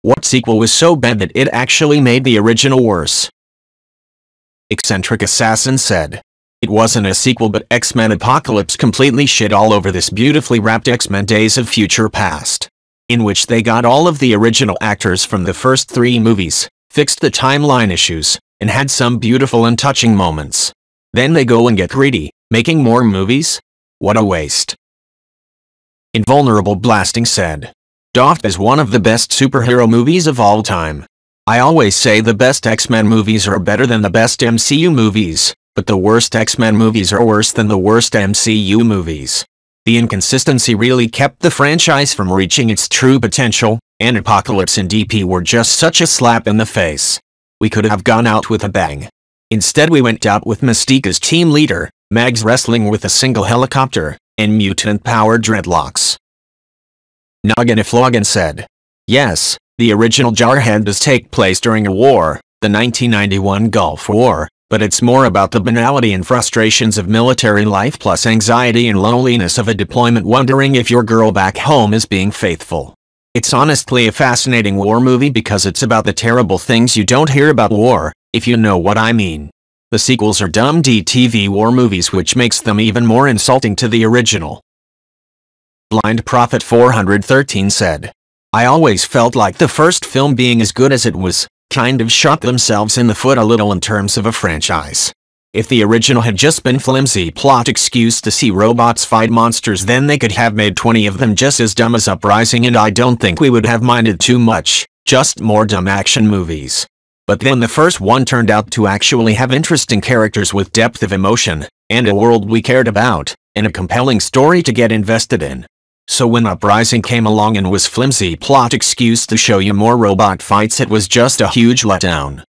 What sequel was so bad that it actually made the original worse? Eccentric Assassin said. It wasn't a sequel, but X-Men Apocalypse completely shit all over this beautifully wrapped X-Men Days of Future Past, in which they got all of the original actors from the first 3 movies, fixed the timeline issues, and had some beautiful and touching moments. Then they go and get greedy, making more movies? What a waste. Invulnerable Blasting said. Daft is one of the best superhero movies of all time. I always say the best X-Men movies are better than the best MCU movies, but the worst X-Men movies are worse than the worst MCU movies. The inconsistency really kept the franchise from reaching its true potential, and Apocalypse and DP were just such a slap in the face. We could have gone out with a bang. Instead we went out with Mystique as team leader, Mags wrestling with a single helicopter, and mutant-powered dreadlocks. Nogginifloggin said. Yes, the original Jarhead does take place during a war, the 1991 Gulf War, but it's more about the banality and frustrations of military life plus anxiety and loneliness of a deployment wondering if your girl back home is being faithful. It's honestly a fascinating war movie because it's about the terrible things you don't hear about war, if you know what I mean. The sequels are dumb DTV war movies, which makes them even more insulting to the original. Blind Prophet 413 said. I always felt like the first film, being as good as it was, kind of shot themselves in the foot a little in terms of a franchise. If the original had just been flimsy plot excuse to see robots fight monsters, then they could have made 20 of them just as dumb as Uprising, and I don't think we would have minded too much, just more dumb action movies. But then the first one turned out to actually have interesting characters with depth of emotion, and a world we cared about, and a compelling story to get invested in. So when Uprising came along and was flimsy plot excuse to show you more robot fights, it was just a huge letdown.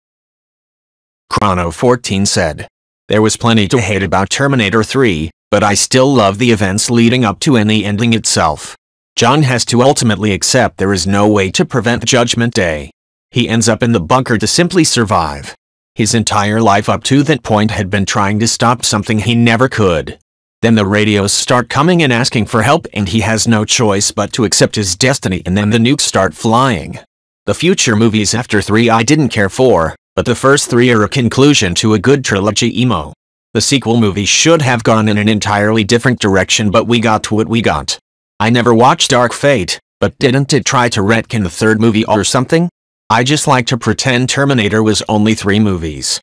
Chrono14 said. There was plenty to hate about Terminator 3, but I still love the events leading up to and the ending itself. John has to ultimately accept there is no way to prevent Judgment Day. He ends up in the bunker to simply survive. His entire life up to that point had been trying to stop something he never could. Then the radios start coming and asking for help, and he has no choice but to accept his destiny, and then the nukes start flying. The future movies after 3 I didn't care for, but the first 3 are a conclusion to a good trilogy emo. The sequel movie should have gone in an entirely different direction, but we got what we got. I never watched Dark Fate, but didn't it try to retcon the 3rd movie or something? I just like to pretend Terminator was only 3 movies.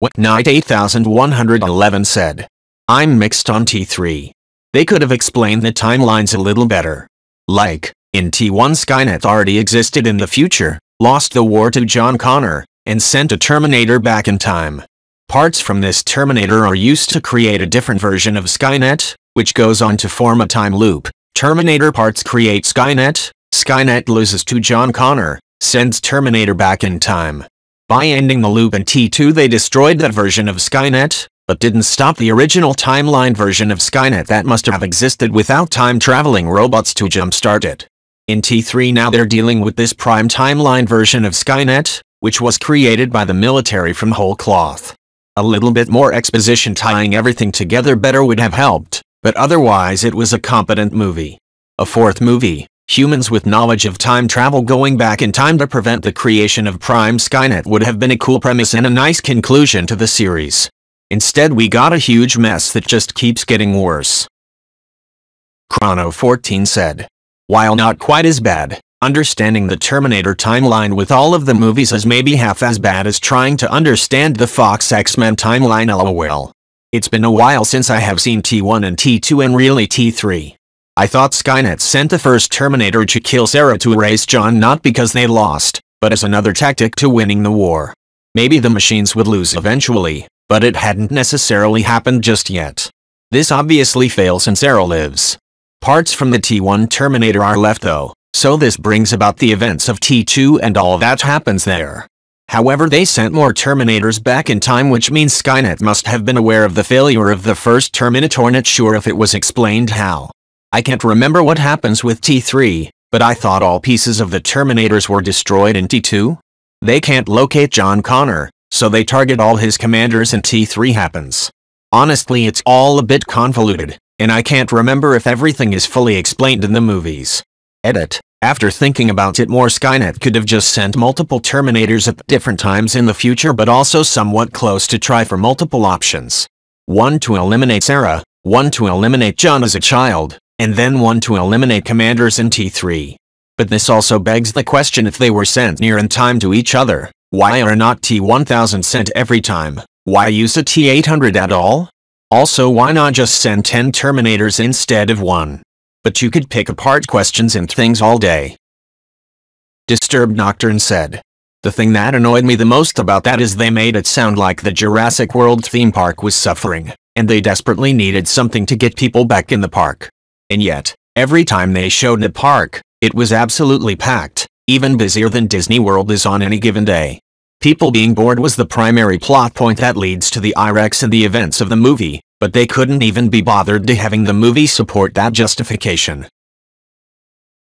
What Night 8111 said. I'm mixed on T3. They could have explained the timelines a little better. Like, in T1 Skynet already existed in the future, lost the war to John Connor, and sent a Terminator back in time. Parts from this Terminator are used to create a different version of Skynet, which goes on to form a time loop. Terminator parts create Skynet, Skynet loses to John Connor, sends Terminator back in time. By ending the loop in T2 they destroyed that version of Skynet, but didn't stop the original timeline version of Skynet that must have existed without time-traveling robots to jumpstart it. In T3 now they're dealing with this prime timeline version of Skynet, which was created by the military from whole cloth. A little bit more exposition tying everything together better would have helped, but otherwise it was a competent movie. A 4th movie, humans with knowledge of time travel going back in time to prevent the creation of prime Skynet, would have been a cool premise and a nice conclusion to the series. Instead we got a huge mess that just keeps getting worse. Chrono14 said. While not quite as bad, understanding the Terminator timeline with all of the movies is maybe half as bad as trying to understand the Fox X-Men timeline. LOL. It's been a while since I have seen T1 and T2 and really T3. I thought Skynet sent the first Terminator to kill Sarah to erase John, not because they lost, but as another tactic to winning the war. Maybe the machines would lose eventually, but it hadn't necessarily happened just yet. This obviously fails since Sarah lives. Parts from the T1 Terminator are left though, so this brings about the events of T2 and all that happens there. However, they sent more Terminators back in time, which means Skynet must have been aware of the failure of the first Terminator. Not sure if it was explained how. I can't remember what happens with T3, but I thought all pieces of the Terminators were destroyed in T2? They can't locate John Connor, so they target all his commanders and T3 happens. Honestly, it's all a bit convoluted, and I can't remember if everything is fully explained in the movies. Edit. After thinking about it more, Skynet could have just sent multiple Terminators at different times in the future, but also somewhat close to try for multiple options. One to eliminate Sarah, one to eliminate John as a child, and then one to eliminate commanders in T3. But this also begs the question, if they were sent near in time to each other, why are not T-1000 sent every time? Why use a T-800 at all? Also, why not just send 10 Terminators instead of 1? But you could pick apart questions and things all day. Disturbed Nocturne said. The thing that annoyed me the most about that is they made it sound like the Jurassic World theme park was suffering, and they desperately needed something to get people back in the park. And yet, every time they showed the park, it was absolutely packed, even busier than Disney World is on any given day. People being bored was the primary plot point that leads to the IREX and the events of the movie, but they couldn't even be bothered to having the movie support that justification.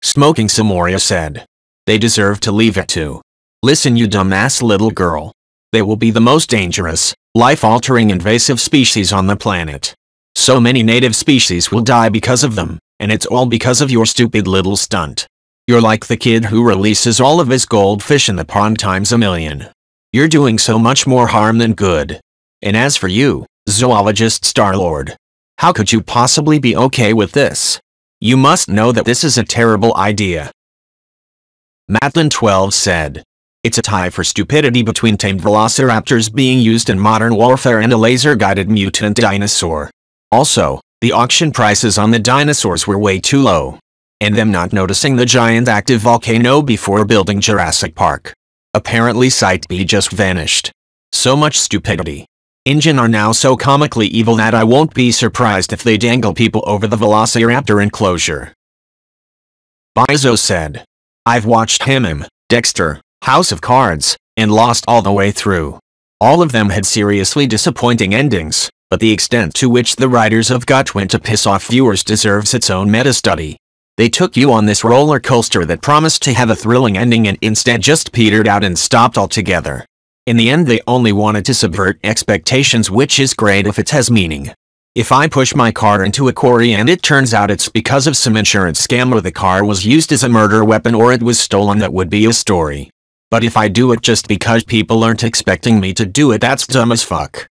Smoking Samoria said. They deserve to leave it too. Listen, you dumbass little girl. They will be the most dangerous, life-altering invasive species on the planet. So many native species will die because of them, and it's all because of your stupid little stunt. You're like the kid who releases all of his goldfish in the pond times a million. You're doing so much more harm than good. And as for you, zoologist Star-Lord, how could you possibly be okay with this? You must know that this is a terrible idea. Matlin12 said. It's a tie for stupidity between tamed velociraptors being used in modern warfare and a laser-guided mutant dinosaur. Also, the auction prices on the dinosaurs were way too low. And them not noticing the giant active volcano before building Jurassic Park. Apparently Site B just vanished. So much stupidity. InGen are now so comically evil that I won't be surprised if they dangle people over the Velociraptor enclosure. Bizo said. I've watched him, Dexter, House of Cards, and Lost all the way through. All of them had seriously disappointing endings, but the extent to which the writers of Gut went to piss off viewers deserves its own meta-study. They took you on this roller coaster that promised to have a thrilling ending and instead just petered out and stopped altogether. In the end, they only wanted to subvert expectations, which is great if it has meaning. If I push my car into a quarry and it turns out it's because of some insurance scam, or the car was used as a murder weapon, or it was stolen, that would be a story. But if I do it just because people aren't expecting me to do it, that's dumb as fuck.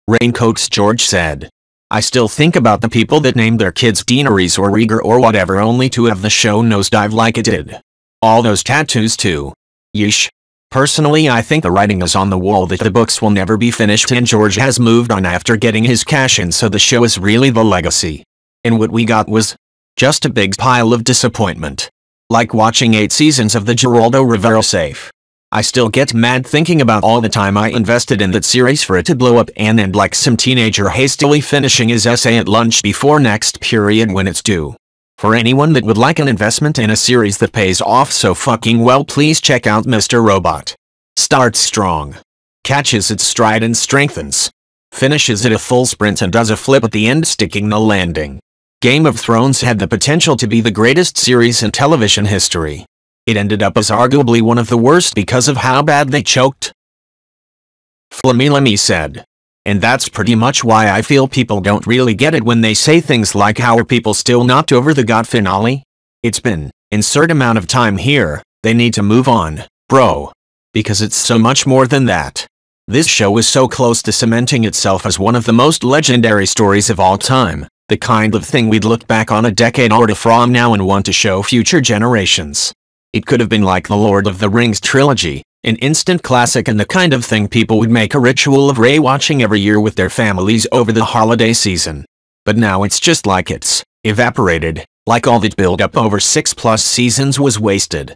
Raincoats George said. I still think about the people that named their kids Deaneries or Rieger or whatever only to have the show nosedive like it did. All those tattoos too. Yeesh. Personally, I think the writing is on the wall that the books will never be finished and George has moved on after getting his cash in, so the show is really the legacy. And what we got was just a big pile of disappointment. Like watching 8 seasons of the Geraldo Rivera safe. I still get mad thinking about all the time I invested in that series for it to blow up and end like some teenager hastily finishing his essay at lunch before next period when it's due. For anyone that would like an investment in a series that pays off so fucking well, please check out Mr. Robot. Starts strong. Catches its stride and strengthens. Finishes at a full sprint and does a flip at the end, sticking the landing. Game of Thrones had the potential to be the greatest series in television history. It ended up as arguably one of the worst because of how bad they choked. Flamilami said. And that's pretty much why I feel people don't really get it when they say things like, how are people still not over the God finale? It's been insert amount of time here, they need to move on, bro. Because it's so much more than that. This show is so close to cementing itself as one of the most legendary stories of all time, the kind of thing we'd look back on a decade or two from now and want to show future generations. It could have been like the Lord of the Rings trilogy, an instant classic and the kind of thing people would make a ritual of rewatching every year with their families over the holiday season. But now it's just like it's evaporated, like all that build up over 6+ seasons was wasted.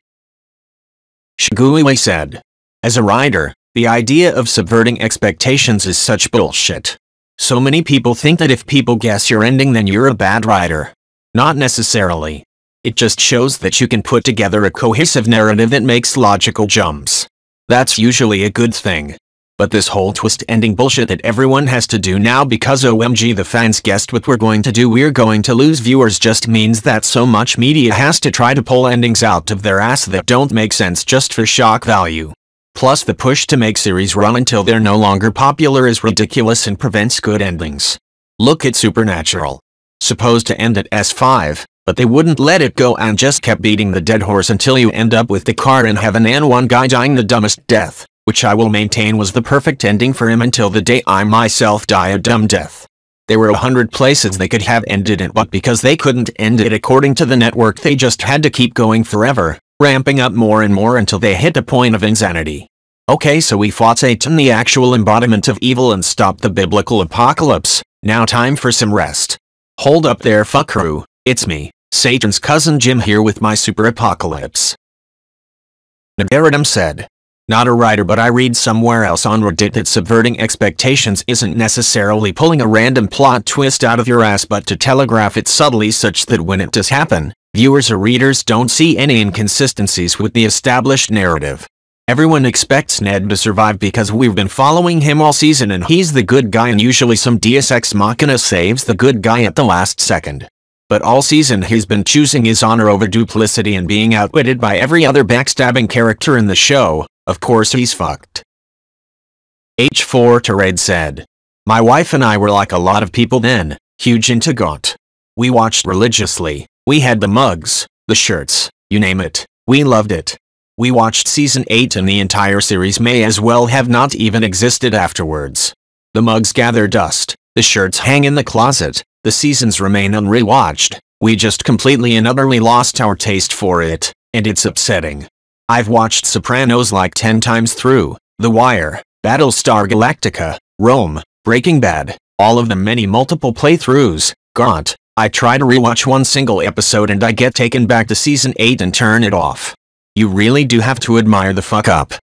Shigui said. As a writer, the idea of subverting expectations is such bullshit. So many people think that if people guess your ending then you're a bad writer. Not necessarily. It just shows that you can put together a cohesive narrative that makes logical jumps. That's usually a good thing. But this whole twist ending bullshit that everyone has to do now because OMG the fans guessed what we're going to do, we're going to lose viewers, just means that so much media has to try to pull endings out of their ass that don't make sense just for shock value. Plus the push to make series run until they're no longer popular is ridiculous and prevents good endings. Look at Supernatural. Supposed to end at S5, But they wouldn't let it go and just kept beating the dead horse until you end up with the car in heaven and one guy dying the dumbest death, which I will maintain was the perfect ending for him until the day I myself die a dumb death. There were 100 places they could have ended it, but because they couldn't end it according to the network, they just had to keep going forever, ramping up more and more until they hit a point of insanity. Okay, so we fought Satan, the actual embodiment of evil, and stopped the biblical apocalypse. Now time for some rest. Hold up there, fuck crew. It's me, Satan's cousin Jim, here with my super apocalypse. Nagaradam said. Not a writer, but I read somewhere else on Reddit that subverting expectations isn't necessarily pulling a random plot twist out of your ass, but to telegraph it subtly such that when it does happen, viewers or readers don't see any inconsistencies with the established narrative. Everyone expects Ned to survive because we've been following him all season and he's the good guy, and usually some deus ex machina saves the good guy at the last second. But all season he's been choosing his honor over duplicity and being outwitted by every other backstabbing character in the show. Of course he's fucked. H4 Terade said. My wife and I were like a lot of people then, huge into GOT. We watched religiously. We had the mugs, the shirts, you name it. We loved it. We watched season 8 and the entire series may as well have not even existed afterwards. The mugs gather dust, the shirts hang in the closet, the seasons remain unrewatched. We just completely and utterly lost our taste for it, and it's upsetting. I've watched Sopranos like 10 times through, The Wire, Battlestar Galactica, Rome, Breaking Bad, all of them, many multiple playthroughs. GOT. I try to rewatch one single episode and I get taken back to season 8 and turn it off. You really do have to admire the fuck up.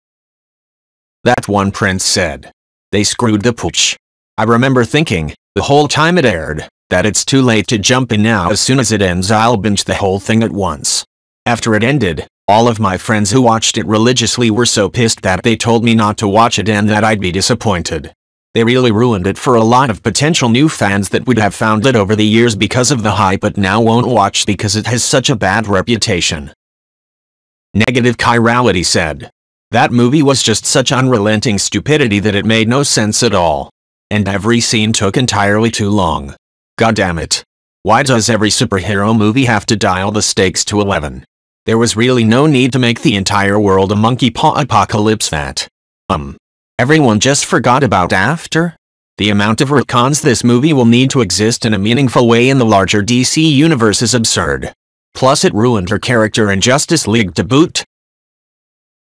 That one prince said. They screwed the pooch. I remember thinking, the whole time it aired, that it's too late to jump in now. As soon as it ends I'll binge the whole thing at once. After it ended, all of my friends who watched it religiously were so pissed that they told me not to watch it and that I'd be disappointed. They really ruined it for a lot of potential new fans that would have found it over the years because of the hype but now won't watch because it has such a bad reputation. Negative Chirality said. That movie was just such unrelenting stupidity that it made no sense at all. And every scene took entirely too long. God damn it. Why does every superhero movie have to dial the stakes to 11? There was really no need to make the entire world a monkey paw apocalypse that. Everyone just forgot about after? The amount of retcons this movie will need to exist in a meaningful way in the larger DC universe is absurd. Plus it ruined her character in Justice League to boot.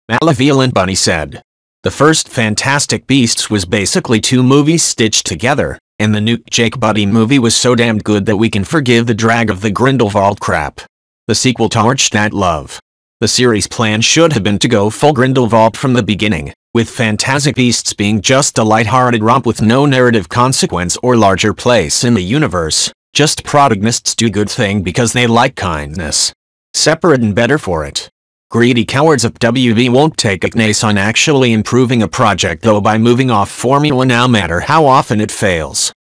Malevolent Bunny said. The first Fantastic Beasts was basically 2 movies stitched together, and the new Jake Buddy movie was so damned good that we can forgive the drag of the Grindelwald crap. The sequel torched that love. The series plan should have been to go full Grindelwald from the beginning, with Fantastic Beasts being just a lighthearted romp with no narrative consequence or larger place in the universe, just protagonists do good thing because they like kindness. Separate and better for it. Greedy cowards of WB won't take a chance on actually improving a project though by moving off formula no matter how often it fails.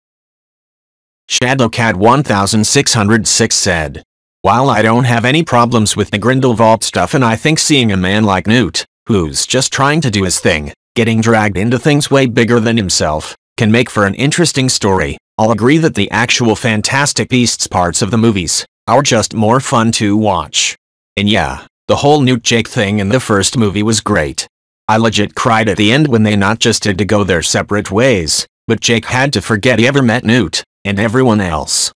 Shadowcat 1606 said. While I don't have any problems with the Grindelwald stuff and I think seeing a man like Newt, who's just trying to do his thing, getting dragged into things way bigger than himself, can make for an interesting story, I'll agree that the actual Fantastic Beasts parts of the movies are just more fun to watch. And yeah, the whole Newt Jake thing in the first movie was great. I legit cried at the end when they not just had to go their separate ways, but Jake had to forget he ever met Newt, and everyone else.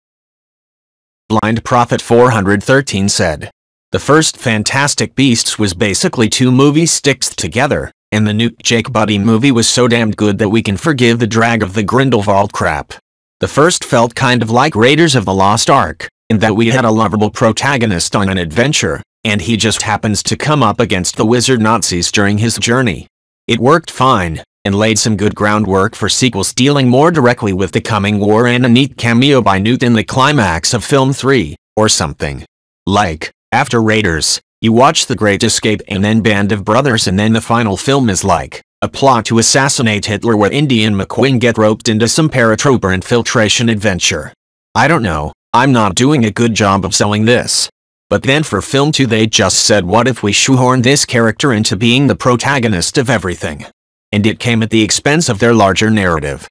Blind Prophet 413 said. The first Fantastic Beasts was basically 2 movies stitched together, and the new Jake Buddy movie was so damned good that we can forgive the drag of the Grindelwald crap. The first felt kind of like Raiders of the Lost Ark, in that we had a lovable protagonist on an adventure, and he just happens to come up against the wizard Nazis during his journey. It worked fine, and laid some good groundwork for sequels dealing more directly with the coming war and a neat cameo by Newt in the climax of film 3, or something. Like, after Raiders, you watch The Great Escape and then Band of Brothers and then the final film is like, a plot to assassinate Hitler where Indy and McQueen get roped into some paratrooper infiltration adventure. I don't know, I'm not doing a good job of selling this. But then for film 2 they just said what if we shoehorn this character into being the protagonist of everything? And it came at the expense of their larger narrative.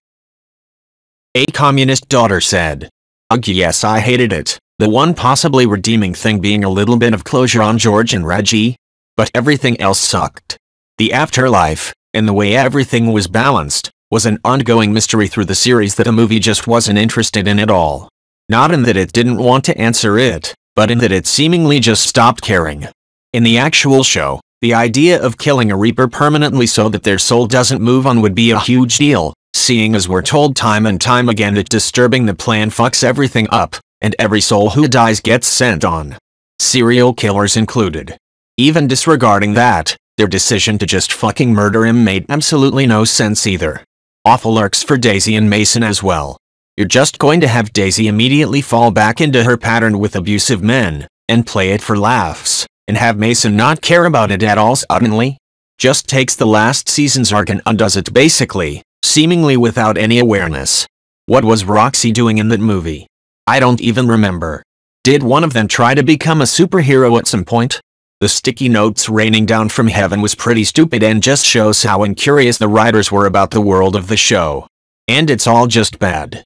A communist daughter said. Ugh, yes, I hated it. The one possibly redeeming thing being a little bit of closure on George and Reggie. But everything else sucked. The afterlife, and the way everything was balanced, was an ongoing mystery through the series that the movie just wasn't interested in at all. Not in that it didn't want to answer it, but in that it seemingly just stopped caring. In the actual show, the idea of killing a Reaper permanently so that their soul doesn't move on would be a huge deal, seeing as we're told time and time again that disturbing the plan fucks everything up, and every soul who dies gets sent on. Serial killers included. Even disregarding that, their decision to just fucking murder him made absolutely no sense either. Awful arcs for Daisy and Mason as well. You're just going to have Daisy immediately fall back into her pattern with abusive men, and play it for laughs, and have Mason not care about it at all suddenly? Just takes the last season's arc and undoes it basically, seemingly without any awareness. What was Roxy doing in that movie? I don't even remember. Did one of them try to become a superhero at some point? The sticky notes raining down from heaven was pretty stupid and just shows how incurious the writers were about the world of the show. And it's all just bad.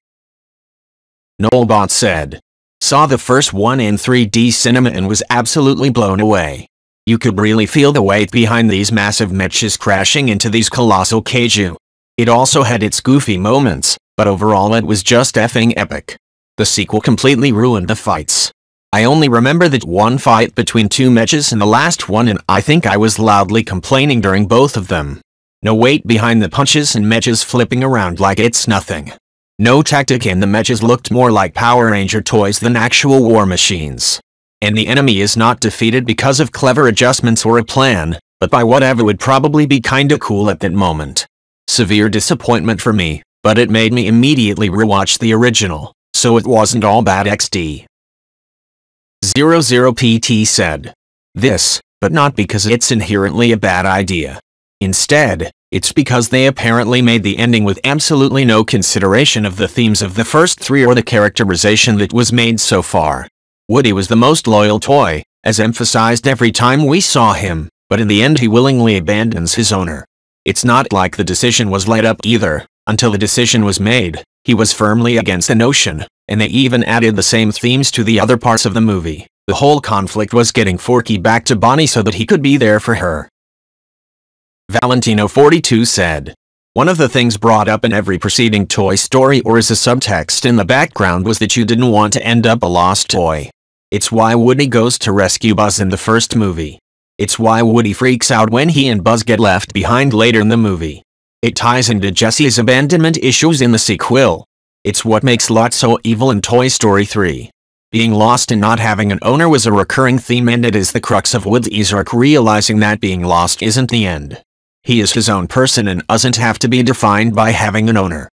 Noelbot said, "Saw the first one in 3D cinema and was absolutely blown away. You could really feel the weight behind these massive mechas crashing into these colossal kaiju. It also had its goofy moments, but overall it was just effing epic. The sequel completely ruined the fights. I only remember that one fight between two mechas in the last one, and I think I was loudly complaining during both of them. No weight behind the punches and mechas flipping around like it's nothing. No tactic, and the mechas looked more like Power Ranger toys than actual war machines. And the enemy is not defeated because of clever adjustments or a plan, but by whatever would probably be kinda cool at that moment. Severe disappointment for me, but it made me immediately rewatch the original, so it wasn't all bad XD." 00PT said, "This, but not because it's inherently a bad idea. Instead, it's because they apparently made the ending with absolutely no consideration of the themes of the first three or the characterization that was made so far. Woody was the most loyal toy, as emphasized every time we saw him, but in the end he willingly abandons his owner. It's not like the decision was let up either. Until the decision was made, he was firmly against the notion, and they even added the same themes to the other parts of the movie. The whole conflict was getting Forky back to Bonnie so that he could be there for her." Valentino42 said, "One of the things brought up in every preceding Toy Story or as a subtext in the background was that you didn't want to end up a lost toy. It's why Woody goes to rescue Buzz in the first movie. It's why Woody freaks out when he and Buzz get left behind later in the movie. It ties into Jesse's abandonment issues in the sequel. It's what makes Lot so evil in Toy Story 3. Being lost and not having an owner was a recurring theme, and it is the crux of Woody's arc, realizing that being lost isn't the end. He is his own person and doesn't have to be defined by having an owner."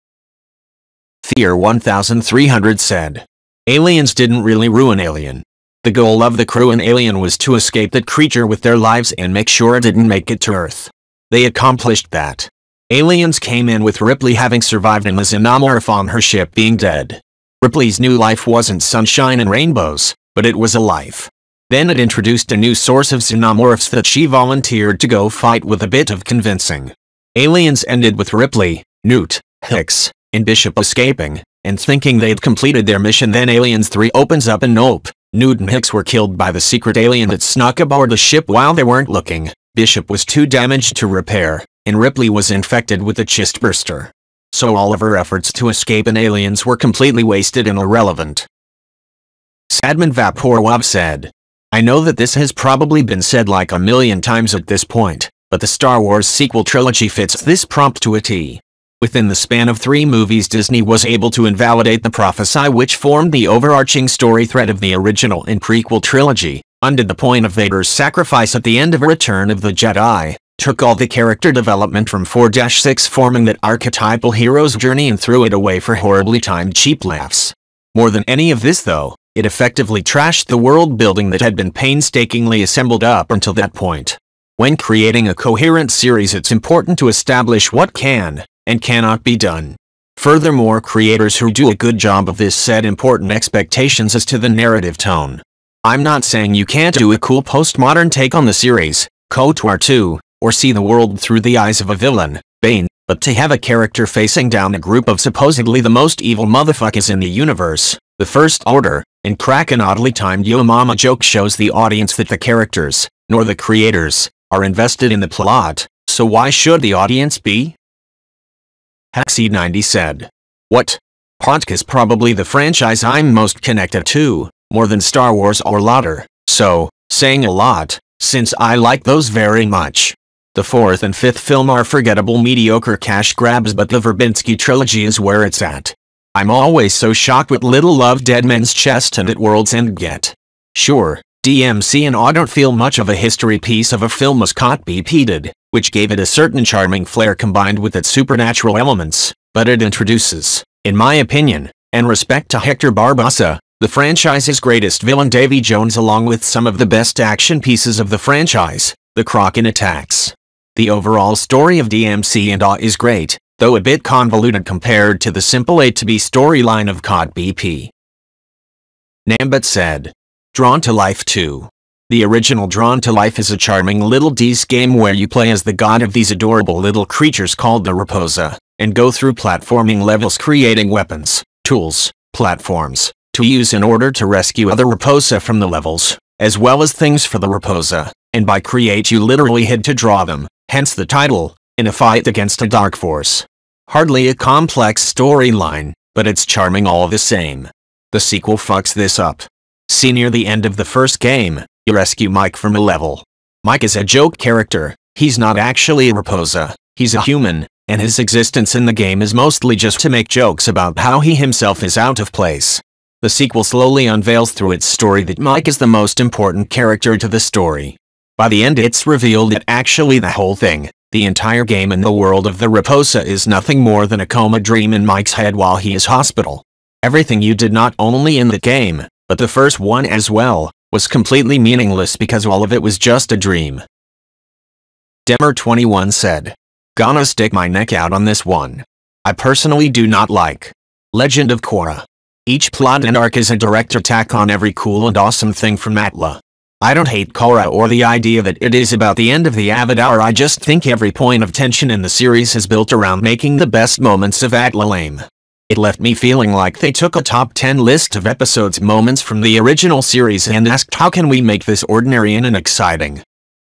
Fear 1300 said, "Aliens didn't really ruin Alien. The goal of the crew in Alien was to escape that creature with their lives and make sure it didn't make it to Earth. They accomplished that. Aliens came in with Ripley having survived and the xenomorph on her ship being dead. Ripley's new life wasn't sunshine and rainbows, but it was a life. Then it introduced a new source of xenomorphs that she volunteered to go fight with a bit of convincing. Aliens ended with Ripley, Newt, Hicks, and Bishop escaping, and thinking they'd completed their mission. Then Aliens 3 opens up and nope, Newt and Hicks were killed by the secret alien that snuck aboard the ship while they weren't looking. Bishop was too damaged to repair, and Ripley was infected with a chest burster. So all of her efforts to escape in Aliens were completely wasted and irrelevant." Sadman Vaporwab said, "I know that this has probably been said like a million times at this point, but the Star Wars sequel trilogy fits this prompt to a T. Within the span of 3 movies, Disney was able to invalidate the prophecy which formed the overarching story thread of the original and prequel trilogy, undid the point of Vader's sacrifice at the end of Return of the Jedi, took all the character development from 4-6 forming that archetypal hero's journey and threw it away for horribly timed cheap laughs. More than any of this though, it effectively trashed the world building that had been painstakingly assembled up until that point. When creating a coherent series, it's important to establish what can and cannot be done. Furthermore, creators who do a good job of this set important expectations as to the narrative tone. I'm not saying you can't do a cool postmodern take on the series, KOTOR 2, or see the world through the eyes of a villain, Bane, but to have a character facing down a group of supposedly the most evil motherfuckers in the universe, The First Order, and crack an oddly timed Yo Mama joke shows the audience that the characters, nor the creators, are invested in the plot, so why should the audience be? Haxie90 said. What? Podk is probably the franchise I'm most connected to, more than Star Wars or LOTR, so, saying a lot, since I like those very much. The fourth and fifth film are forgettable mediocre cash grabs, but the Verbinski trilogy is where it's at. I'm always so shocked what little love Dead Man's Chest and At World's End get. Sure, DMC and I don't feel much of a history piece of a film as can't be repeated, which gave it a certain charming flair combined with its supernatural elements, but it introduces, in my opinion, and respect to Hector Barbossa, the franchise's greatest villain Davy Jones, along with some of the best action pieces of the franchise, the Kraken attacks. The overall story of DMC and A is great, though a bit convoluted compared to the simple A-to-B storyline of COD BP. Nambit said. Drawn to Life 2. The original Drawn to Life is a charming little dice game where you play as the god of these adorable little creatures called the Raposa, and go through platforming levels creating weapons, tools, platforms, to use in order to rescue other Raposa from the levels, as well as things for the Raposa, and by create you literally had to draw them, hence the title, in a fight against a dark force. Hardly a complex storyline, but it's charming all the same. The sequel fucks this up. See, near the end of the first game, you rescue Mike from a level. Mike is a joke character, he's not actually a Raposa, he's a human, and his existence in the game is mostly just to make jokes about how he himself is out of place. The sequel slowly unveils through its story that Mike is the most important character to the story. By the end it's revealed that actually the whole thing, the entire game and the world of the Raposa is nothing more than a coma dream in Mike's head while he is hospital. Everything you did not only in the game, but the first one as well, was completely meaningless because all of it was just a dream. Demer21 said. Gonna stick my neck out on this one. I personally do not like Legend of Korra. Each plot and arc is a direct attack on every cool and awesome thing from Atla. I don't hate Korra or the idea that it is about the end of the Avatar, I just think every point of tension in the series is built around making the best moments of Atla lame. It left me feeling like they took a top 10 list of episodes moments from the original series and asked how can we make this ordinary and exciting.